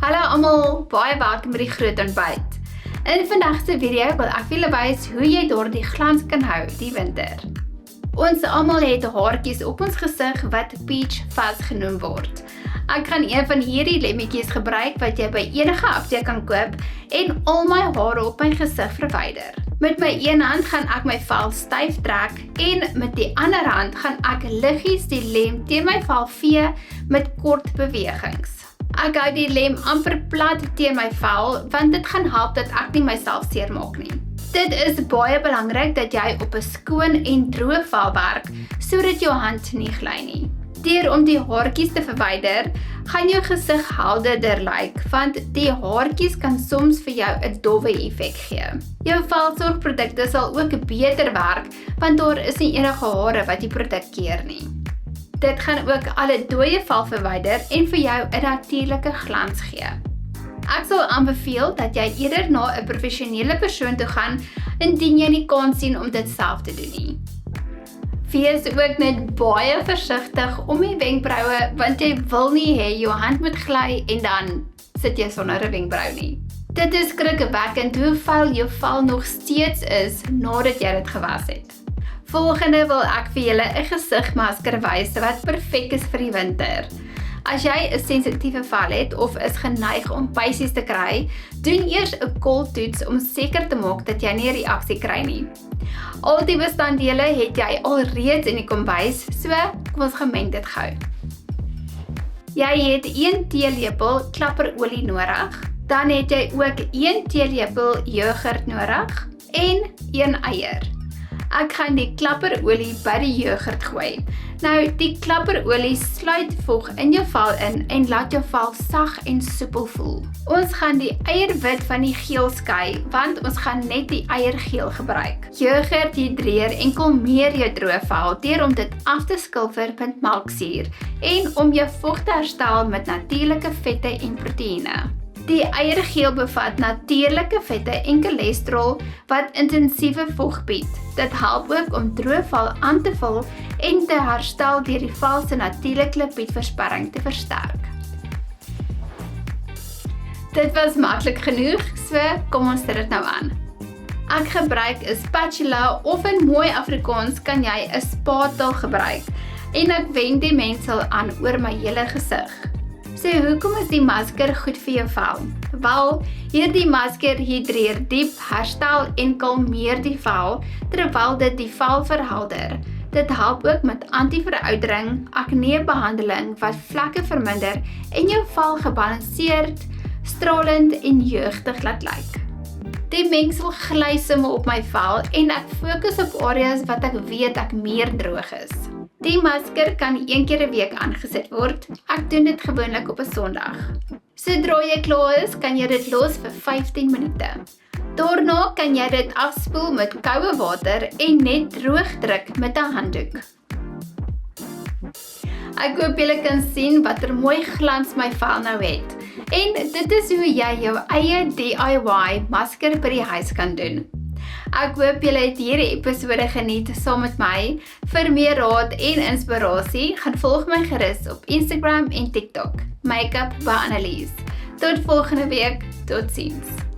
Hallo almal, baie welkom by die groot ontbyt. In vandag se video wil ek julle wys hoe jy daardie glans kan hou die winter. Ons almal het haartjies op ons gesig wat peach fuzz genoem word. Ek gaan een van hierdie lemmetjies gebruik wat jy by enige apteek kan koop en al my hare op my gesig verwyder. Met my een hand gaan ek my vel styf trek en met die ander hand gaan ek liggies die lem teen my vel vee met kort bewegings. Ek hou die lem amper plat teen my vel want dit gaan help dat ek nie myself seermaak nie. Dit is baie belangrik dat jy op 'n skoon en droë vel werk sodat jou hand nie gly nie. Deur om die haartjies te verwyder, gaan jou gesig helderder lyk, want die haartjies kan soms vir jou 'n dowwe effek gee. Jou velsorgprodukte sal ook beter werk, want daar is nie enige hare wat die produk keer nie. Dit gaan ook alle dooie vel verwyder en vir jou 'n natuurlike glans gee. Ek sal aanbeveel dat jy eerder na 'n professionele persoon toe gaan indien jy nie kans sien om dit self te doen nie. Wees ook net baie versigtig om die wenkbroue want jy wil nie hê jou hand moet gly en dan sit jy sonder 'n wenkbrau nie. Dit is skrikwekkend hoe vuil jou vel nog steeds is nadat jy dit gewas het. Volgende wil ek vir julle 'n gesigmasker wys wat perfek is vir die winter. As jy 'n sensitiewe vel het of is geneig om pysies te kry, doen eers 'n kooltoets om seker te maak dat jy nie 'n reaksie kry nie. Al die bestanddele het jy alreeds in die kombuis, so kom ons gemeng dit gou. Jy het 1 teelepel klapperolie nodig, dan het jy ook 1 teelepel jogurt nodig en 1 eier. Ek gaan die klapperolie by die jogurt gooi. Nou, die klapperolie sluit vog in jou vel in en laat jou vel sag en soepel voel. Ons gaan die eierwit van die geel skei, want ons gaan net die eiergeel gebruik. Jogurt hidreer en kalmeer jou droë vel deur om dit af te skilfer met melksuur en om jou vog te herstel met natuurlike vette en proteïene. Die eiergeel bevat natuurlike vette en cholesterol wat intensiewe vog bied. Dit help ook om droë vel aan te vul en te herstel deur die vel se natuurlike lipidversperring te versterk. Dit was maklik genoeg, so kom ons sit dit nou aan. Ek gebruik 'n spatula of in mooi Afrikaans kan jy 'n spatel gebruik en ek wend die mengsel aan oor my hele gesig. So hoekom is die masker goed vir jou vel? Wel, hierdie masker hidreer diep, herstel en kalmeer die vel terwyl dit die vel verhelder. Dit help ook met anti-veroudering, aknebehandeling wat vlekke verminder en jou vel gebalanseerd, stralend en jeugdig laat lyk. Die mengsel gly sommer op my vel en ek fokus op areas wat ek weet ek meer droog is. Die masker kan 1 keer 'n week aangesit word. Ek doen dit gewoonlik op 'n Sondag. Sodra jy klaar is, kan jy dit los vir 15 minute. Daarna kan jy dit afspoel met koue water en net droog druk met 'n handdoek. Ek hoop julle kan sien watter mooi glans my vel nou het. En dit is hoe jy jou eie DIY masker by die huis kan doen. Ek hoop julle het hierdie episode geniet saam met my. Vir meer raad en inspirasie, gaan volg my gerus op Instagram en TikTok. Makeup by Annelies. Tot volgende week, totsiens.